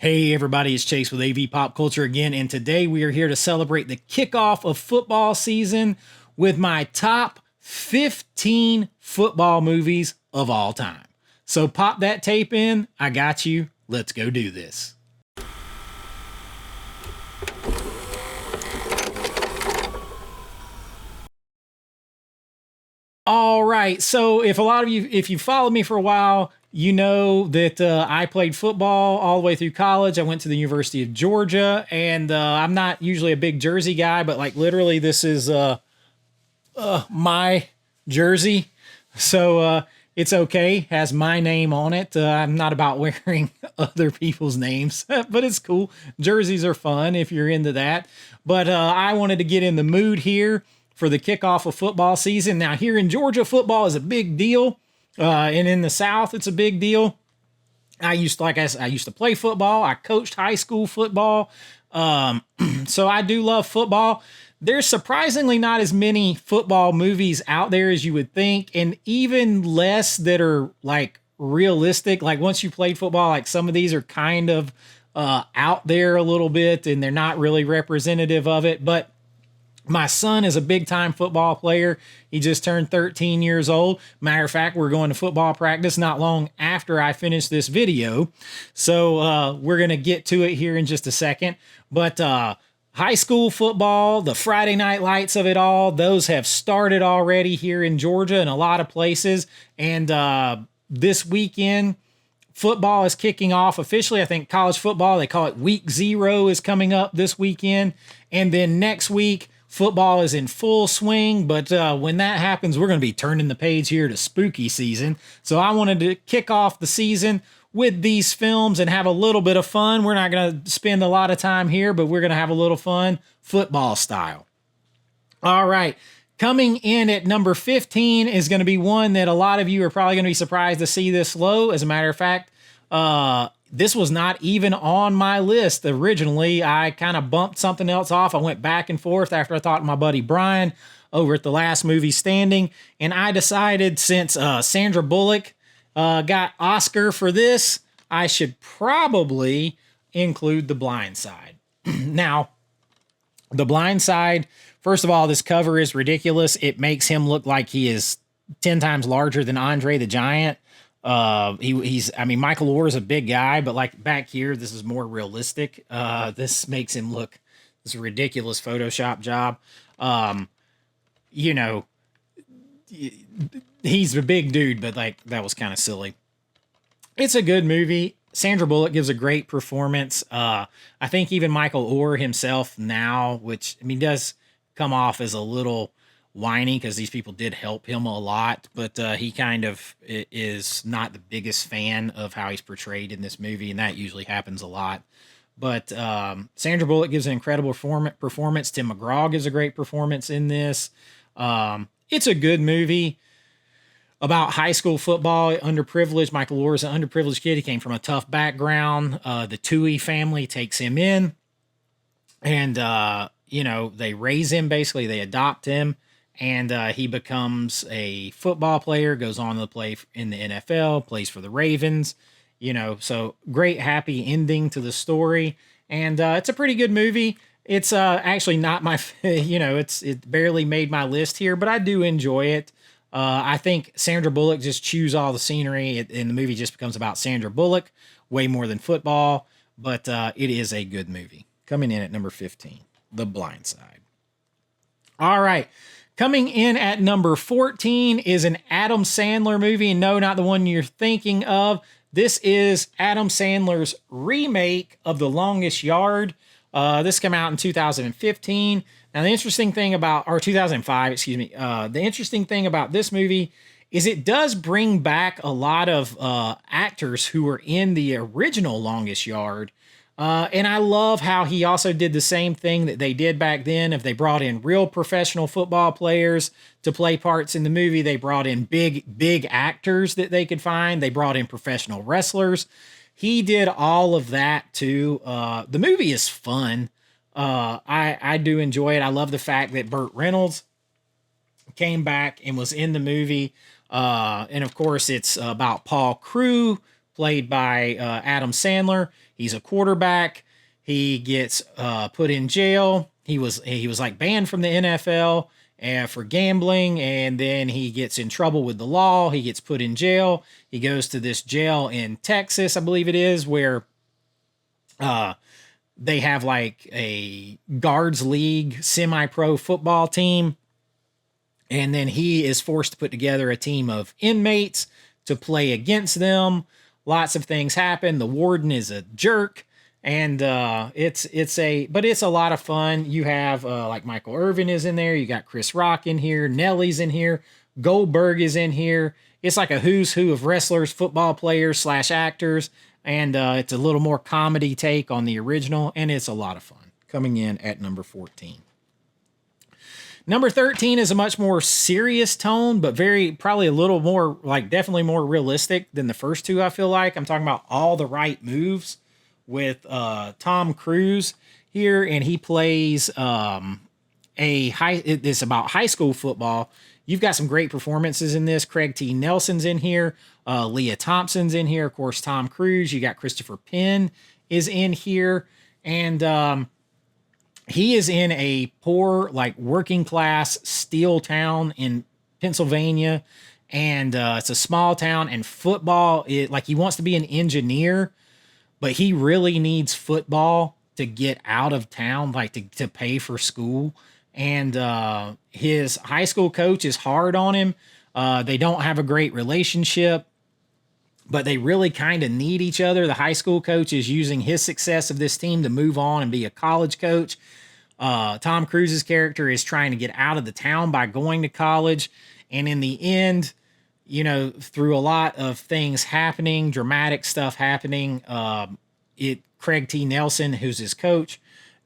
Hey everybody, it's Chase with AV Pop Culture again, and today we are here to celebrate the kickoff of football season with my top 15 football movies of all time. So pop that tape in, I got you, let's go do this. All right, so if a lot of you, if you followed me for a while, you know that I played football all the way through college. I went to the University of Georgia, and I'm not usually a big jersey guy, but like literally, this is my jersey, so it's okay. Has my name on it. I'm not about wearing other people's names, but it's cool. Jerseys are fun if you're into that. But I wanted to get in the mood here for the kickoff of football season. Now, here in Georgia, football is a big deal, and in the South, it's a big deal. I used to play football. I coached high school football, so I do love football. There's surprisingly not as many football movies out there as you would think, and even less that are like realistic. Like once you played football, like some of these are kind of out there a little bit, and they're not really representative of it, but my son is a big time football player. He just turned 13 years old. Matter of fact, we're going to football practice not long after I finish this video. So we're going to get to it here in just a second. But high school football, the Friday night lights of it all, those have started already here in Georgia in a lot of places. And this weekend, football is kicking off officially. I think college football, they call it week 0, is coming up this weekend. And then next week, football is in full swing, but when that happens, we're going to be turning the page here to spooky season. So I wanted to kick off the season with these films and have a little bit of fun. We're not going to spend a lot of time here, but we're going to have a little fun football style. All right. Coming in at number 15 is going to be one that a lot of you are probably going to be surprised to see this low. As a matter of fact, this was not even on my list originally. I kind of bumped something else off. I went back and forth after I talked to my buddy Brian over at the Last Movie Standing, and I decided since Sandra Bullock got Oscar for this, I should probably include The Blind Side. Now, The Blind Side, first of all, this cover is ridiculous. It makes him look like he is 10 times larger than Andre the Giant. I mean, Michael Orr is a big guy, but like back here, this is more realistic. This makes him look this ridiculous Photoshop job. You know, he's a big dude, but like that was kind of silly. It's a good movie. Sandra Bullock gives a great performance. I think even Michael Orr himself now, which I mean, does come off as a little whiny because these people did help him a lot, but he kind of is not the biggest fan of how he's portrayed in this movie, and that usually happens a lot. But Sandra Bullock gives an incredible performance. Tim McGraw gives a great performance in this. It's a good movie about high school football, underprivileged. Michael Orr is an underprivileged kid. He came from a tough background. The Tui family takes him in, and you know, they raise him, basically they adopt him. And he becomes a football player, goes on to play in the NFL, plays for the Ravens, you know, so great happy ending to the story. And it's a pretty good movie. It's actually not my, you know, it barely made my list here, but I do enjoy it. I think Sandra Bullock just chews all the scenery, and the movie just becomes about Sandra Bullock way more than football, but it is a good movie. Coming in at number 15, The Blind Side. All right. Coming in at number 14 is an Adam Sandler movie. And no, not the one you're thinking of. This is Adam Sandler's remake of The Longest Yard. This came out in 2015. Now, the interesting thing about, or 2005, excuse me. The interesting thing about this movie is it does bring back a lot of actors who were in the original Longest Yard. And I love how he also did the same thing that they did back then. If they brought in real professional football players to play parts in the movie, they brought in big actors that they could find. They brought in professional wrestlers. He did all of that too. The movie is fun. I do enjoy it. I love the fact that Burt Reynolds came back and was in the movie. And of course, it's about Paul Crewe played by Adam Sandler. He's a quarterback. He gets put in jail. He was like banned from the NFL for gambling, and then he gets in trouble with the law. He gets put in jail. He goes to this jail in Texas, I believe it is, where they have like a guards league semi-pro football team. And then he is forced to put together a team of inmates to play against them. Lots of things happen. The warden is a jerk. And it's a lot of fun. You have like Michael Irvin is in there. You got Chris Rock in here. Nelly's in here. Goldberg is in here. It's like a who's who of wrestlers, football players / actors. And it's a little more comedy take on the original. And it's a lot of fun. Coming in at number 14. Number 13 is a much more serious tone, but probably a little more, like definitely more realistic than the first two, I feel like. I'm talking about All the Right Moves with Tom Cruise here, and he plays it's about high school football. You've got some great performances in this. Craig T. Nelson's in here. Leah Thompson's in here. Of course, Tom Cruise. You got Christopher Penn is in here. And he is in a poor, like working class steel town in Pennsylvania. And it's a small town, and football, like he wants to be an engineer, but he really needs football to get out of town, like to pay for school. And his high school coach is hard on him. They don't have a great relationship, but they really kind of need each other. The high school coach is using his success of this team to move on and be a college coach. Tom Cruise's character is trying to get out of the town by going to college. And in the end, you know, through a lot of things happening, dramatic stuff happening, Craig T. Nelson, who's his coach,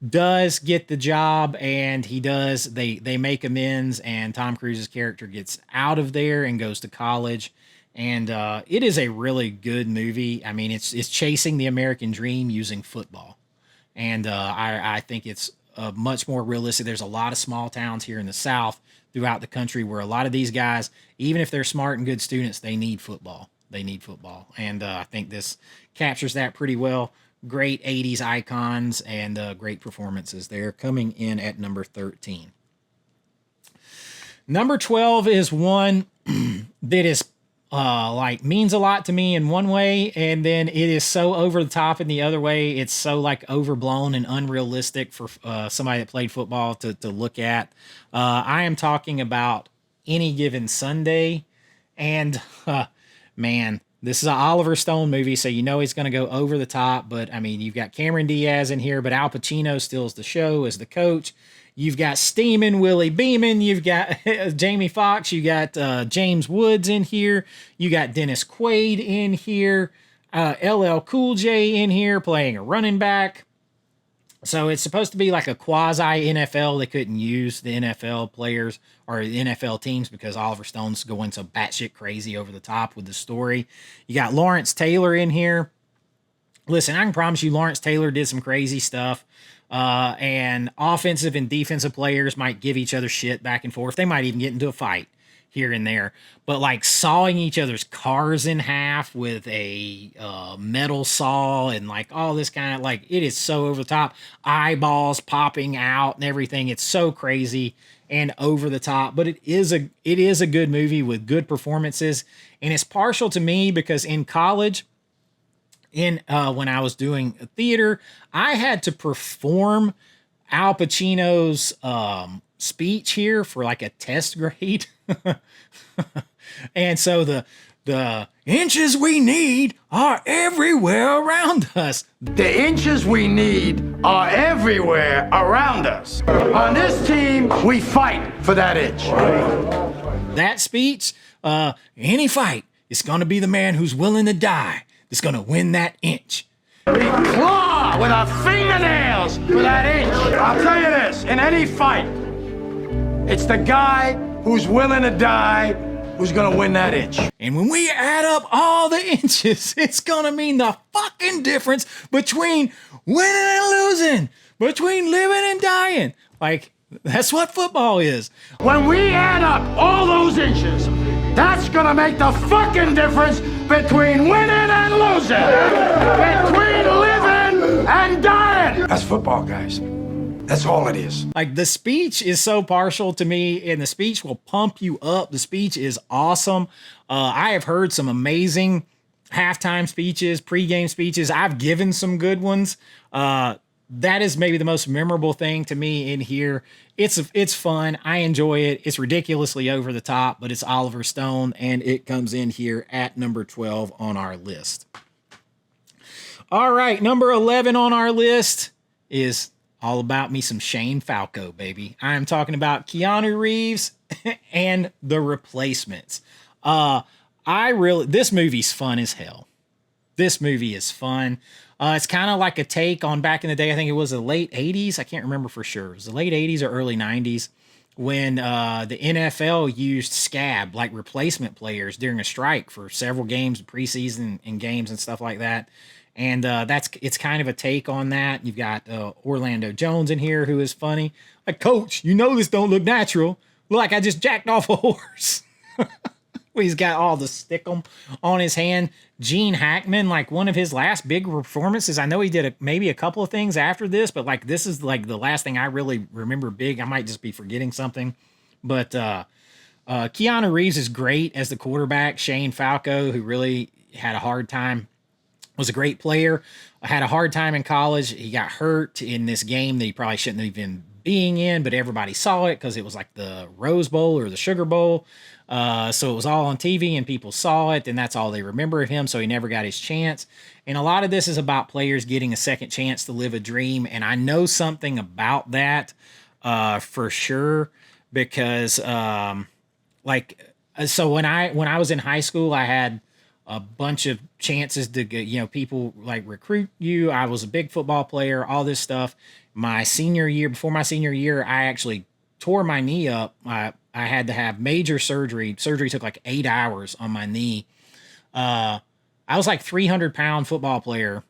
does get the job, and they make amends, and Tom Cruise's character gets out of there and goes to college. And it is a really good movie. I mean, it's chasing the American dream using football. And I think it's much more realistic. There's a lot of small towns here in the South throughout the country where a lot of these guys, even if they're smart and good students, they need football. And I think this captures that pretty well. Great 80s icons and great performances there. Coming in at number 13. Number 12 is one that is means a lot to me in one way, and then it is so over the top in the other way. It's so like overblown and unrealistic for somebody that played football to look at. I am talking about Any Given Sunday, and man, this is an Oliver Stone movie, so you know he's going to go over the top. But I mean, you've got Cameron Diaz in here, but Al Pacino steals the show as the coach. You've got Steamin' Willie Beeman. You've got Jamie Foxx. You got James Woods in here. You got Dennis Quaid in here. LL Cool J in here playing a running back. So it's supposed to be like a quasi NFL. They couldn't use the NFL players or the NFL teams because Oliver Stone's going so batshit crazy over the top with the story. You got Lawrence Taylor in here. Listen, I can promise you Lawrence Taylor did some crazy stuff. And offensive and defensive players might give each other shit back and forth. They might even get into a fight here and there. But like sawing each other's cars in half with a metal saw and like all this kind of like, it is so over the top. Eyeballs popping out and everything. It's so crazy and over the top. But it is a good movie with good performances. And it's partial to me because in college, when I was doing theater, I had to perform Al Pacino's speech here for like a test grade. And so the inches we need are everywhere around us. The inches we need are everywhere around us. On this team, we fight for that inch. That speech, any fight, it's going to be the man who's willing to die that's going to win that inch. We claw with our fingernails for that inch. I'll tell you this, in any fight, it's the guy who's willing to die who's going to win that inch. And when we add up all the inches, it's going to mean the fucking difference between winning and losing, between living and dying. Like, that's what football is. When we add up all those inches, that's going to make the fucking difference between winning and losing, between living and dying. That's football, guys. That's all it is. Like, the speech is so partial to me, and the speech will pump you up. The speech is awesome. I have heard some amazing halftime speeches, pregame speeches. I've given some good ones. That is maybe the most memorable thing to me in here. It's fun. I enjoy it. It's ridiculously over the top, but it's Oliver Stone, and it comes in here at number 12 on our list. All right, number 11 on our list is all about me some Shane Falco, baby. I am talking about Keanu Reeves and The Replacements. This movie's fun as hell. This movie is fun. It's kind of like a take on back in the day. I think it was the late 80s. I can't remember for sure. It was the late 80s or early 90s when the NFL used scab, like replacement players, during a strike for several games, preseason and games and stuff like that. And it's kind of a take on that. You've got Orlando Jones in here, who is funny. Like, Coach, you know this don't look natural. Look like I just jacked off a horse. He's got all the stickum on his hand. Gene Hackman, like one of his last big performances. I know he did maybe a couple of things after this, but like this is like the last thing I really remember big. I might just be forgetting something. But Keanu Reeves is great as the quarterback. Shane Falco, who really had a hard time, was a great player. Had a hard time in college. He got hurt in this game that he probably shouldn't have been being in, but everybody saw it because it was like the Rose Bowl or the Sugar Bowl. So it was all on TV and people saw it, and that's all they remember of him. So he never got his chance. And a lot of this is about players getting a second chance to live a dream. And I know something about that for sure, because so when I was in high school, I had a bunch of chances to get, people like recruit you. I was a big football player, all this stuff. Before my senior year, I actually tore my knee up. I had to have major surgery. Surgery took like 8 hours on my knee. I was like 300-pound football player,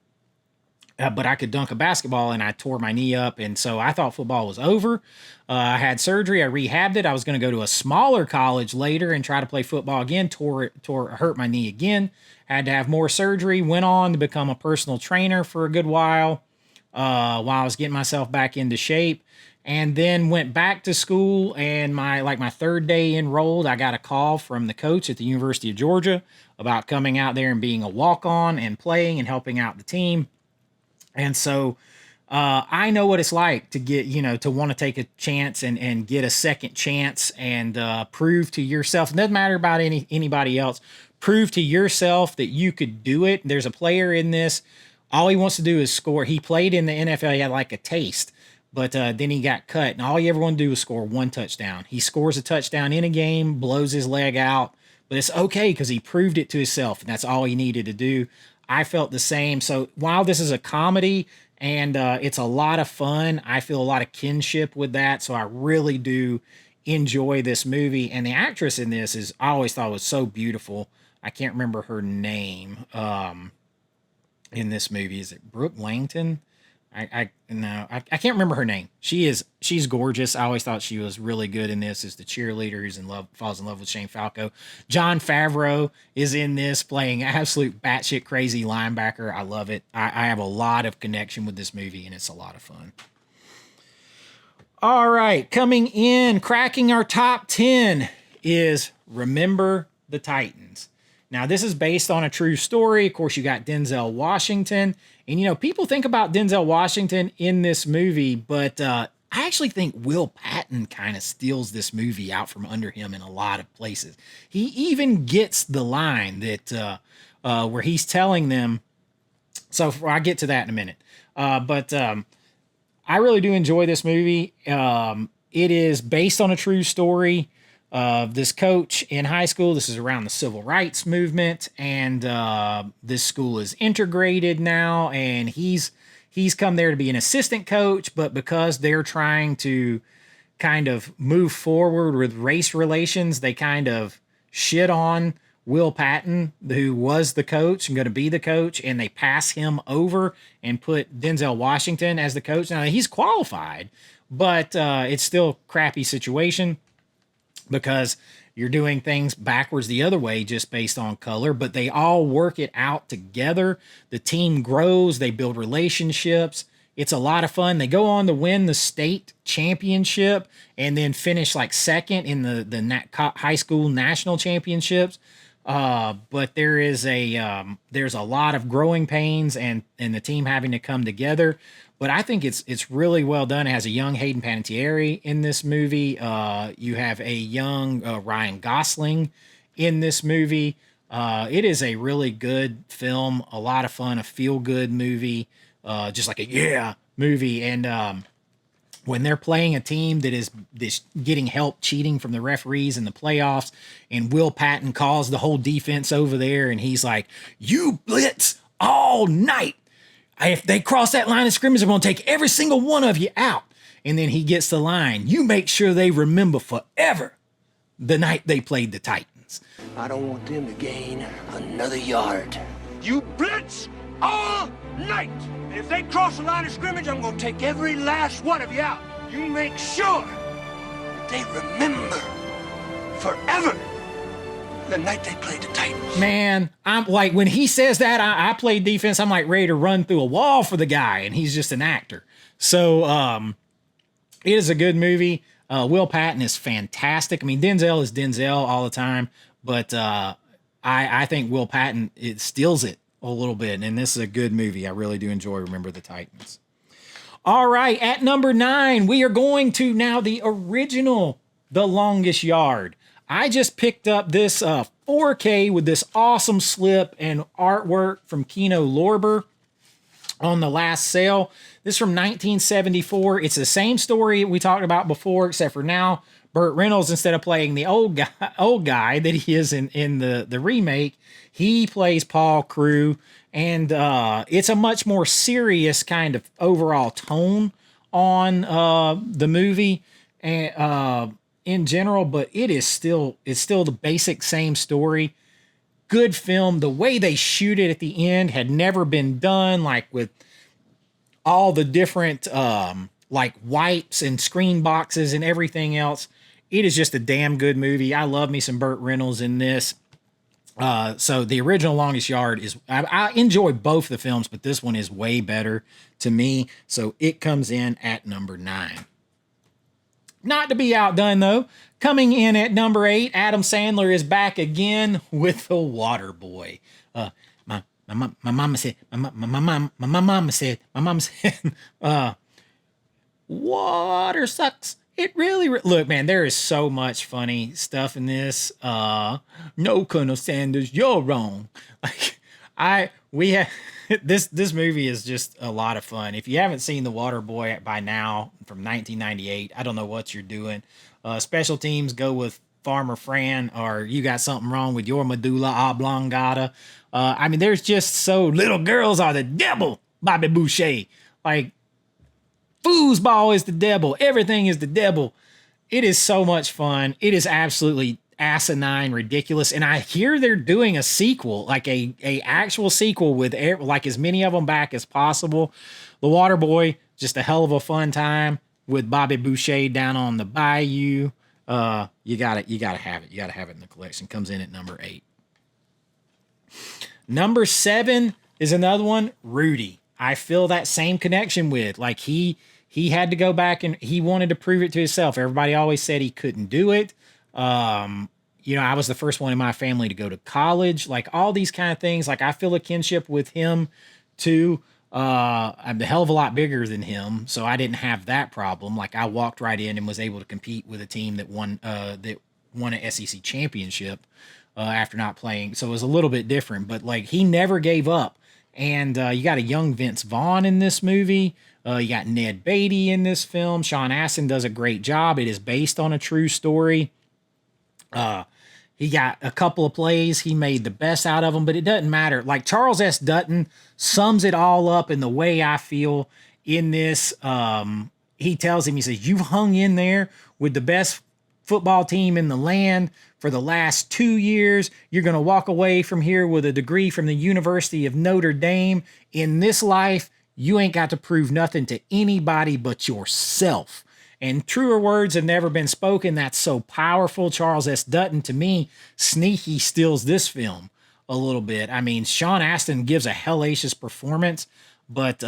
but I could dunk a basketball, and I tore my knee up. And so I thought football was over. I had surgery. I rehabbed it. I was going to go to a smaller college later and try to play football again. Hurt my knee again. Had to have more surgery. Went on to become a personal trainer for a good while I was getting myself back into shape. And then went back to school, and my third day enrolled, I got a call from the coach at the University of Georgia about coming out there and being a walk-on and playing and helping out the team. And so I know what it's like to get, to want to take a chance and get a second chance and prove to yourself. It doesn't matter about anybody else. Prove to yourself that you could do it. There's a player in this. All he wants to do is score. He played in the NFL. He had like a taste. But then he got cut, and all he ever wanted to do was score one touchdown. He scores a touchdown in a game, blows his leg out, but it's okay because he proved it to himself, and that's all he needed to do. I felt the same. So while this is a comedy and it's a lot of fun, I feel a lot of kinship with that. So I really do enjoy this movie. And the actress in this I always thought was so beautiful. I can't remember her name in this movie. Is it Brooke Langton? I can't remember her name. She's gorgeous. I always thought she was really good in this as the cheerleader who's falls in love with Shane Falco. Jon Favreau is in this playing absolute batshit crazy linebacker. I love it. I have a lot of connection with this movie, and it's a lot of fun. All right, coming in, cracking our top 10 is Remember the Titans. Now, this is based on a true story. Of course, you got Denzel Washington. And, people think about Denzel Washington in this movie, but I actually think Will Patton kind of steals this movie out from under him in a lot of places. He even gets the line that where he's telling them. So I'll get to that in a minute. But I really do enjoy this movie. It is based on a true story of this coach in high school. This is around the civil rights movement, and this school is integrated now, and he's come there to be an assistant coach, but because they're trying to kind of move forward with race relations, they kind of shit on Will Patton, who was the coach and going to be the coach, and they pass him over and put Denzel Washington as the coach. Now, he's qualified, but it's still a crappy situation. because you're doing things backwards the other way just based on color, but they all work it out together. The team grows, they build relationships. It's a lot of fun. They go on to win the state championship and then finish like second in the high school national championships. But there's a lot of growing pains and the team having to come together. But I think it's really well done. It has a young Hayden Panettiere in this movie. You have a young Ryan Gosling in this movie. It is a really good film, a lot of fun, a feel-good movie, just like a movie. And when they're playing a team that is getting help cheating from the referees in the playoffs, and Will Patton calls the whole defense over there, and he's like, "You blitz all night. If they cross that line of scrimmage, I'm going to take every single one of you out." And then he gets the line, "You make sure they remember forever the night they played the Titans." I don't want them to gain another yard. You blitz all night. And if they cross the line of scrimmage, I'm gonna take every last one of you out. You make sure that they remember forever the night they played the Titans. Man, I'm like, when he says that, I play defense, I'm like ready to run through a wall for the guy, and he's just an actor. So it is a good movie. Will Patton is fantastic. I mean, Denzel is Denzel all the time, but I think Will Patton, it steals it a little bit, and this is a good movie. I really do enjoy Remember the Titans. All right, at number 9, we are going to now the original The Longest Yard. I just picked up this 4K with this awesome slip and artwork from Kino Lorber on the last sale. This is from 1974. It's the same story we talked about before, except for now Burt Reynolds, instead of playing the old guy that he is in the remake, he plays Paul Crewe, and it's a much more serious kind of overall tone on the movie and in general, but it's still the basic same story. Good film. The way they shoot it at the end had never been done, like with all the different like wipes and screen boxes and everything else. It is just a damn good movie. I love me some Burt Reynolds in this. So the original Longest Yard is, I enjoy both the films, but this one is way better to me. So it comes in at number 9. Not to be outdone though, coming in at number 8, Adam Sandler is back again with The Waterboy. My mama said, water sucks. It really, look, man, there is so much funny stuff in this. No, Colonel Sanders, you're wrong. Like we have this movie is just a lot of fun. If you haven't seen The Waterboy by now from 1998, I don't know what you're doing. Special teams go with Farmer Fran, or you got something wrong with your medulla oblongata. I mean, there's just so little girls are the devil, Bobby Boucher. Like, foosball is the devil. Everything is the devil. It is so much fun. It is absolutely asinine, ridiculous. And I hear they're doing a sequel, like a actual sequel with like as many of them back as possible. The Waterboy, just a hell of a fun time with Bobby Boucher down on the bayou. You gotta have it. You gotta have it in the collection. Comes in at number 8. Number 7 is another one, Rudy. I feel that same connection with, like, he had to go back and he wanted to prove it to himself. Everybody always said he couldn't do it. You know, I was the first one in my family to go to college, like all these kind of things. Like, I feel a kinship with him too. I'm a hell of a lot bigger than him, so I didn't have that problem. Like, I walked right in and was able to compete with a team that won an SEC championship after not playing. So it was a little bit different, but like, he never gave up. And you got a young Vince Vaughn in this movie. You got Ned Beatty in this film. Sean Astin does a great job. It is based on a true story. He got a couple of plays. He made the best out of them, but it doesn't matter. Like, Charles S. Dutton sums it all up in the way I feel in this. He tells him, he says, "You've hung in there with the best football team in the land for the last 2 years. You're going to walk away from here with a degree from the University of Notre Dame. In this life, you ain't got to prove nothing to anybody but yourself." And truer words have never been spoken. That's so powerful. Charles S. Dutton, to me, sneaky steals this film a little bit. I mean, Sean Astin gives a hellacious performance, but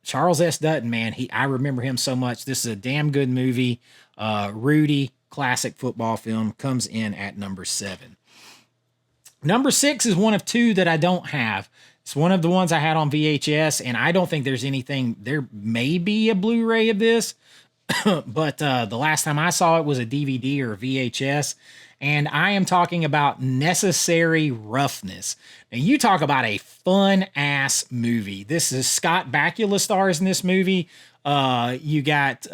Charles S. Dutton, man, I remember him so much. This is a damn good movie. Rudy, classic football film, comes in at number 7. Number 6 is one of two that I don't have. It's one of the ones I had on VHS, and I don't think there's anything. There may be a Blu-ray of this, but the last time I saw it was a DVD or a VHS, and I am talking about Necessary Roughness. Now, you talk about a fun-ass movie. This is Scott Bakula stars in this movie. You got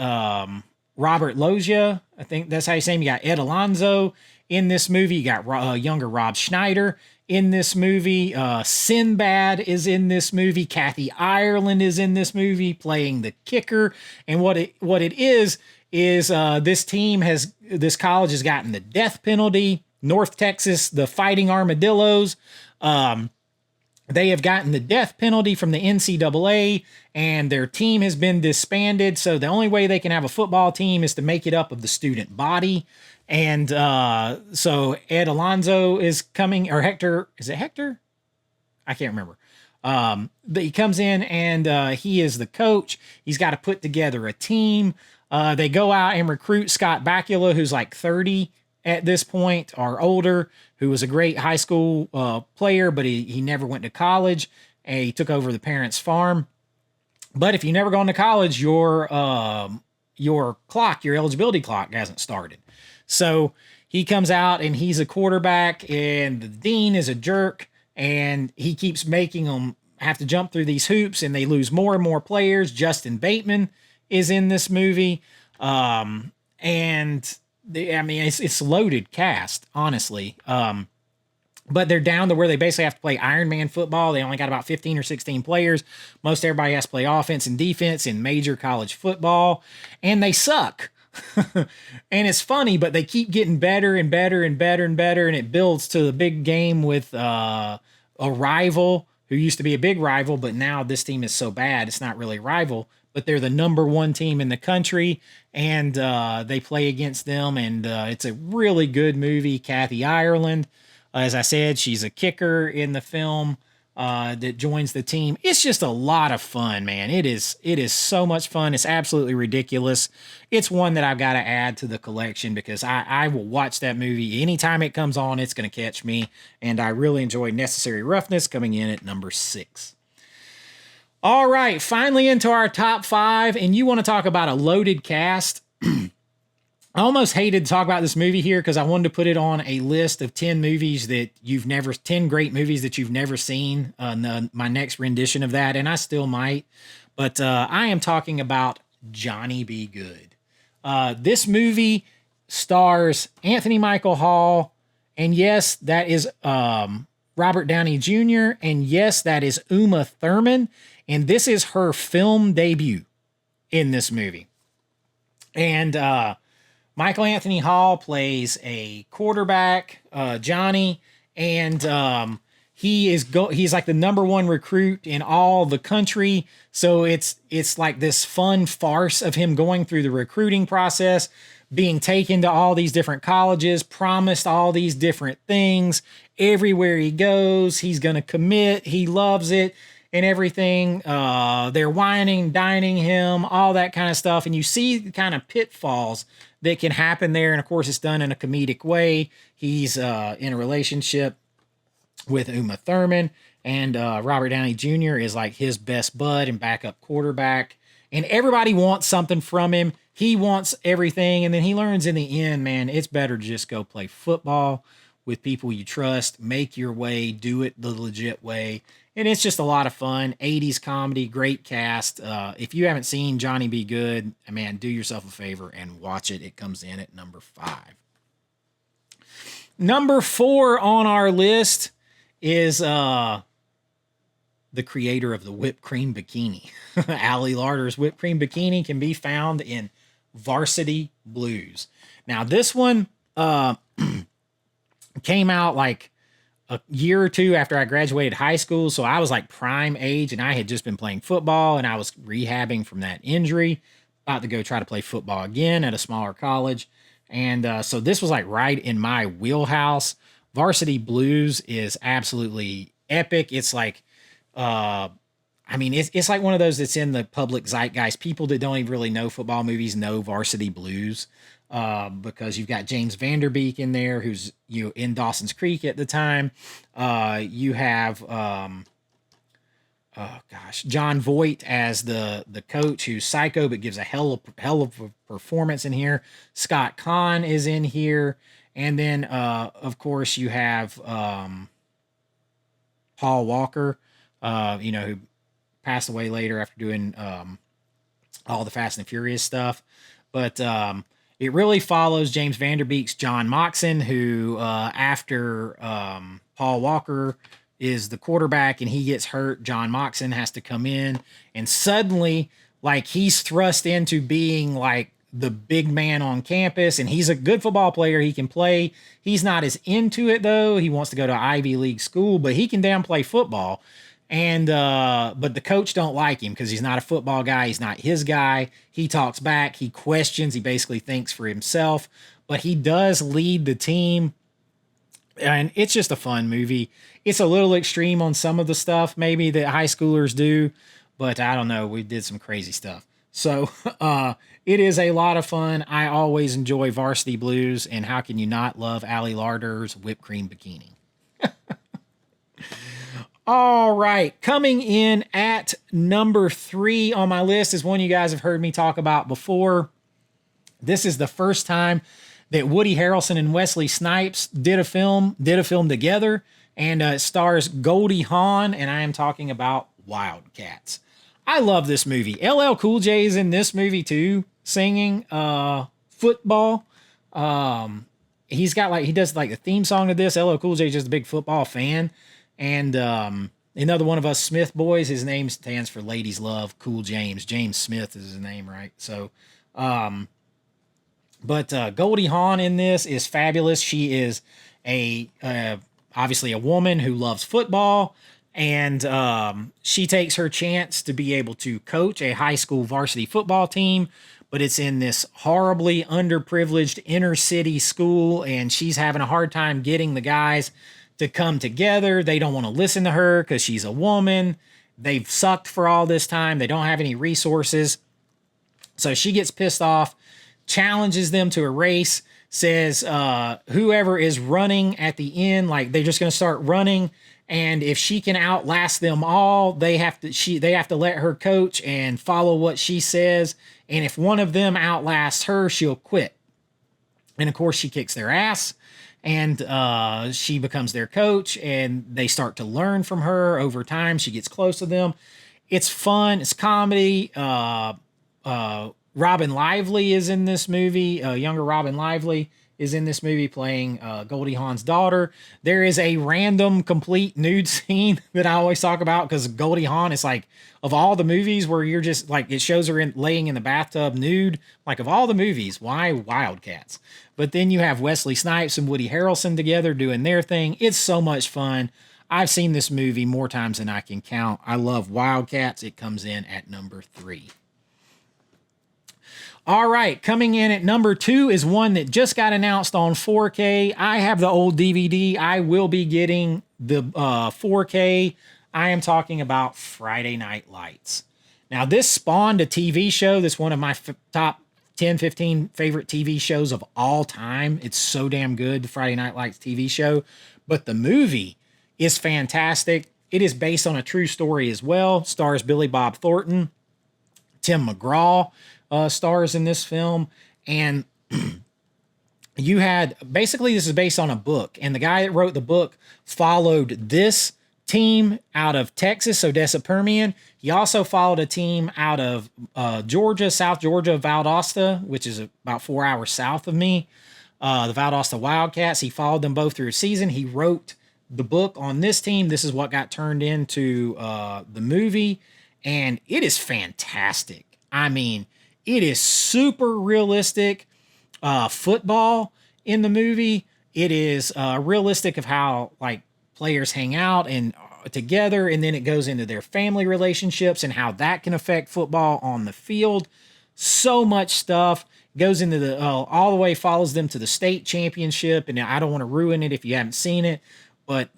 Robert Loggia, I think that's how you say him. You got Ed Alonzo in this movie. You got younger Rob Schneider in this movie. Sinbad is in this movie. Kathy Ireland is in this movie playing the kicker. And what it is this college has gotten the death penalty. North Texas, the Fighting Armadillos, they have gotten the death penalty from the NCAA, and their team has been disbanded. So the only way they can have a football team is to make it up of the student body. And so Ed Alonzo is coming, or Hector, is it Hector? I can't remember. But he comes in and he is the coach. He's got to put together a team. They go out and recruit Scott Bakula, who's like 30 at this point or older, who was a great high school player, but he never went to college. And he took over the parents' farm. But if you never gone to college, your eligibility clock hasn't started. So he comes out and he's a quarterback, and the dean is a jerk, and he keeps making them have to jump through these hoops, and they lose more and more players. Justin Bateman is in this movie. It's loaded cast, honestly. But they're down to where they basically have to play Iron Man football. They only got about 15 or 16 players. Most everybody has to play offense and defense in major college football, and they suck. And it's funny, but they keep getting better and better and better and better, and it builds to the big game with a rival who used to be a big rival, but now this team is so bad it's not really a rival, but they're the number one team in the country, and they play against them, and it's a really good movie. Kathy Ireland, as I said, she's a kicker in the film that joins the team. It's just a lot of fun, man. It is so much fun. It's absolutely ridiculous. It's one that I've got to add to the collection because I will watch that movie anytime it comes on. It's going to catch me, and I really enjoy Necessary Roughness, coming in at number 6. All right, finally into our top 5, and you want to talk about a loaded cast. I almost hated to talk about this movie here because I wanted to put it on a list of 10 movies that 10 great movies that you've never seen, my next rendition of that, and I still might. But I am talking about Johnny Be Good. This movie stars Anthony Michael Hall, and yes, that is Robert Downey Jr., and yes, that is Uma Thurman, and this is her film debut in this movie. And Michael Anthony Hall plays a quarterback, Johnny, and he's like the number one recruit in all the country. So it's like this fun farce of him going through the recruiting process, being taken to all these different colleges, promised all these different things. Everywhere he goes, he's going to commit. He loves it and everything. They're whining, dining him, all that kind of stuff. And you see the kind of pitfalls that can happen there. And of course, it's done in a comedic way. He's in a relationship with Uma Thurman, and Robert Downey Jr. is like his best bud and backup quarterback. And everybody wants something from him. He wants everything. And then he learns in the end, man, it's better to just go play football with people you trust, make your way, do it the legit way. And it's just a lot of fun. 80s comedy, great cast. If you haven't seen Johnny Be Good, man, do yourself a favor and watch it. It comes in at number 5. Number 4 on our list is the creator of the whipped cream bikini. Ali Larter's whipped cream bikini can be found in Varsity Blues. Now, this one came out like a year or two after I graduated high school. So I was like prime age, and I had just been playing football, and I was rehabbing from that injury. about to go try to play football again at a smaller college. And so this was like right in my wheelhouse. Varsity Blues is absolutely epic. It's like, I mean, it's like one of those that's in the public zeitgeist. People that don't even really know football movies know Varsity Blues, because you've got James Vanderbeek in there, who's in Dawson's Creek at the time. You have John Voight as the coach, who's psycho but gives a hell of a performance in here. Scott Conn is in here, and then of course you have Paul Walker, who passed away later after doing all the Fast and Furious stuff. But it really follows James Vanderbeek's John Moxon, who after Paul Walker is the quarterback and he gets hurt, John Moxon has to come in, and suddenly like he's thrust into being like the big man on campus, and he's a good football player. He can play. He's not as into it though. He wants to go to Ivy League school, but he can damn play football. And but the coach don't like him because he's not a football guy. He's not his guy. He talks back. He questions. He basically thinks for himself. But he does lead the team. And it's just a fun movie. It's a little extreme on some of the stuff maybe that high schoolers do. But I don't know. We did some crazy stuff. So it is a lot of fun. I always enjoy Varsity Blues. And how can you not love Ali Larder's whipped cream bikini? All right, coming in at number 3 on my list is one you guys have heard me talk about before. This is the first time that Woody Harrelson and Wesley Snipes did a film together, and it stars Goldie Hawn, and I am talking about Wildcats. I love this movie. LL Cool J is in this movie too, singing football. He does like the theme song of this. LL Cool J is just a big football fan. And another one of us Smith boys, his name stands for Ladies Love Cool James. James Smith is his name, right? So, but Goldie Hawn in this is fabulous. She is obviously a woman who loves football, and she takes her chance to be able to coach a high school varsity football team, but it's in this horribly underprivileged inner city school, and she's having a hard time getting the guys to come together. They don't want to listen to her because she's a woman. They've sucked for all this time. They don't have any resources. So she gets pissed off, challenges them to a race, says whoever is running at the end, like they're just going to start running. And if she can outlast them all, they have to let her coach and follow what she says. And if one of them outlasts her, she'll quit. And of course she kicks their ass. And she becomes their coach, and they start to learn from her over time. She gets close to them. It's fun. It's comedy. Robin Lively is in this movie. Younger Robin Lively is in this movie playing Goldie Hawn's daughter. There is a random complete nude scene that I always talk about because Goldie Hawn is like, of all the movies where you're just like, it shows her laying in the bathtub nude, like of all the movies, why Wildcats? But then you have Wesley Snipes and Woody Harrelson together doing their thing. It's so much fun. I've seen this movie more times than I can count. I love Wildcats. It comes in at number 3. All right, coming in at number 2 is one that just got announced on 4K. I have the old DVD. I will be getting the 4K. I am talking about Friday Night Lights. Now, this spawned a TV show that's one of my top 10, 15 favorite TV shows of all time. It's so damn good, the Friday Night Lights TV show. But the movie is fantastic. It is based on a true story as well. Stars Billy Bob Thornton. Tim McGraw stars in this film. And you had, basically this is based on a book. And the guy that wrote the book followed this team out of Texas, Odessa Permian. He also followed a team out of Georgia, South Georgia, Valdosta, which is about 4 hours south of me. The Valdosta Wildcats. He followed them both through a season. He wrote the book on this team. This is what got turned into the movie, and it is fantastic. I mean, it is super realistic football in the movie. It is realistic of how like players hang out and together, and then it goes into their family relationships and how that can affect football on the field. So much stuff goes into the all the way, follows them to the state championship. And I don't want to ruin it if you haven't seen it, but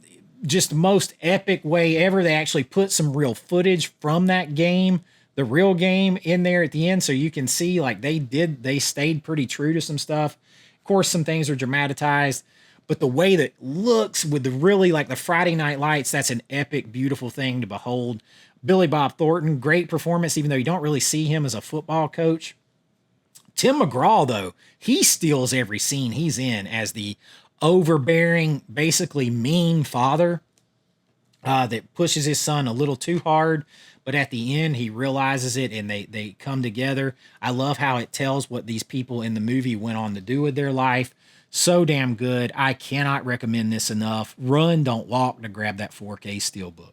just the most epic way ever. They actually put some real footage from that game, the real game, in there at the end, so you can see like they stayed pretty true to some stuff. Of course, some things are dramatized, but the way that looks with the really like the Friday Night Lights, that's an epic, beautiful thing to behold. Billy Bob Thornton, great performance, even though you don't really see him as a football coach. Tim McGraw, though, he steals every scene he's in as the overbearing, basically mean father that pushes his son a little too hard. But at the end, he realizes it and they come together. I love how it tells what these people in the movie went on to do with their life. So damn good. I cannot recommend this enough. Run, don't walk to grab that 4K Steelbook.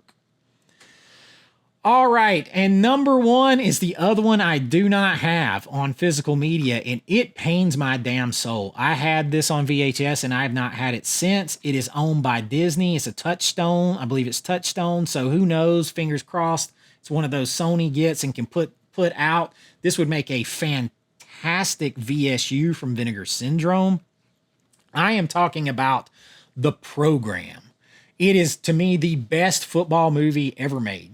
All right, and number one is the other one I do not have on physical media, and it pains my damn soul. I had this on VHS, and I have not had it since. It is owned by Disney. It's a Touchstone. I believe it's Touchstone, so who knows? Fingers crossed. It's one of those Sony gets and can put out. This would make a fantastic VSU from Vinegar Syndrome. I am talking about The Program. It is, to me, the best football movie ever made.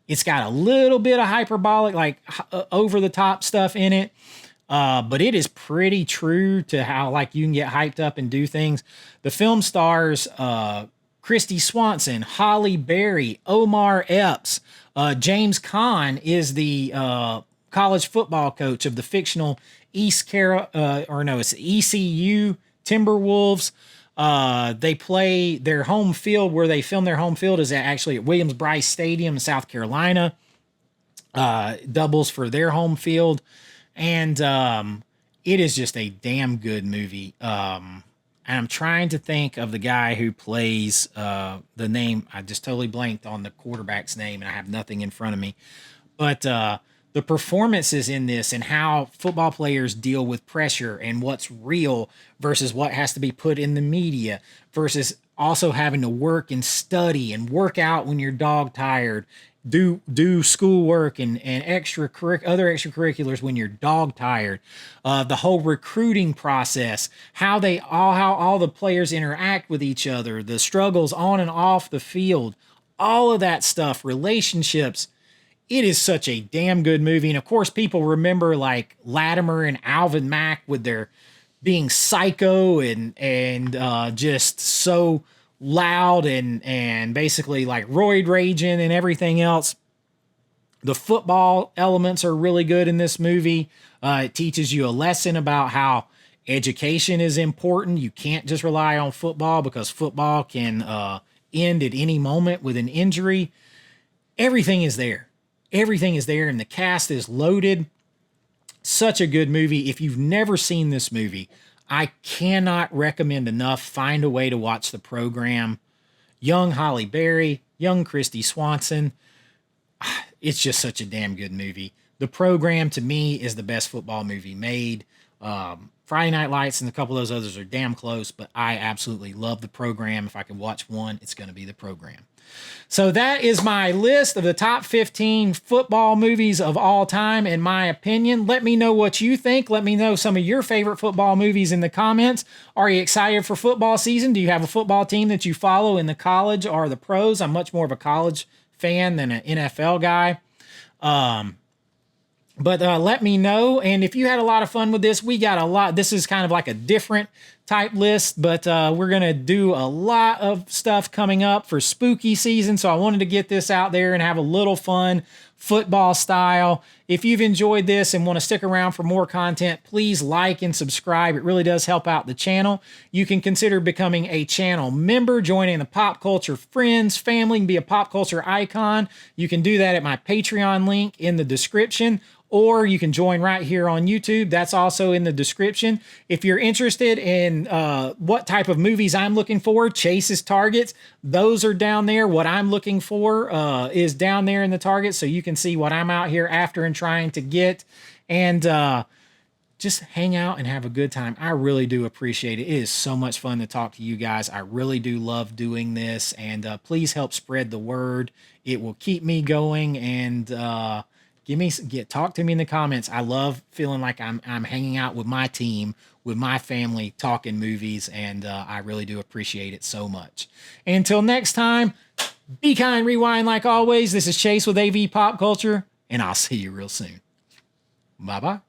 It's got a little bit of hyperbolic, like over the top stuff in it. But it is pretty true to how like you can get hyped up and do things. The film stars Christy Swanson, Holly Berry, Omar Epps. James Caan is the college football coach of the fictional it's ECU Timberwolves. They play their home field, where they film their home field is actually at Williams-Brice Stadium in South Carolina. Doubles for their home field. And it is just a damn good movie. And I'm trying to think of the guy who plays the name. I just totally blanked on the quarterback's name, and I have nothing in front of me. But the performances in this and how football players deal with pressure and what's real versus what has to be put in the media versus also having to work and study and work out when you're dog tired, do schoolwork and other extracurriculars when you're dog tired, the whole recruiting process, how all the players interact with each other, the struggles on and off the field, all of that stuff, relationships. It is such a damn good movie. And of course, people remember like Latimer and Alvin Mack with their being psycho and just so loud and basically like roid raging and everything else. The football elements are really good in this movie. It teaches you a lesson about how education is important. You can't just rely on football because football can end at any moment with an injury. Everything is there. Everything is there, and the cast is loaded. Such a good movie. If you've never seen this movie, I cannot recommend enough. Find a way to watch The Program. Young Holly Berry, young Christy Swanson. It's just such a damn good movie. The Program, to me, is the best football movie made. Friday Night Lights and a couple of those others are damn close, but I absolutely love The Program. If I could watch one, it's going to be The Program. So that is my list of the top 15 football movies of all time, in my opinion. Let me know what you think. Let me know some of your favorite football movies in the comments. Are you excited for football season? Do you have a football team that you follow in the college or the pros? I'm much more of a college fan than an NFL guy. But let me know. And if you had a lot of fun with this, we got a lot. This is kind of like a different type list, but we're going to do a lot of stuff coming up for spooky season. So I wanted to get this out there and have a little fun football style. If you've enjoyed this and want to stick around for more content, please like and subscribe. It really does help out the channel. You can consider becoming a channel member, joining the Pop Culture Friends family, and be a pop culture icon. You can do that at my Patreon link in the description, or you can join right here on YouTube. That's also in the description. If you're interested in what type of movies I'm looking for, Chase's targets, those are down there. What I'm looking for is down there in the targets, so you can see what I'm out here after and trying to get. And just hang out and have a good time. I really do appreciate it. It is so much fun to talk to you guys. I really do love doing this. And please help spread the word. It will keep me going and talk to me in the comments. I love feeling like I'm hanging out with my team, with my family, talking movies, and I really do appreciate it so much. Until next time, be kind, rewind like always. This is Chase with AV Pop Culture, and I'll see you real soon. Bye-bye.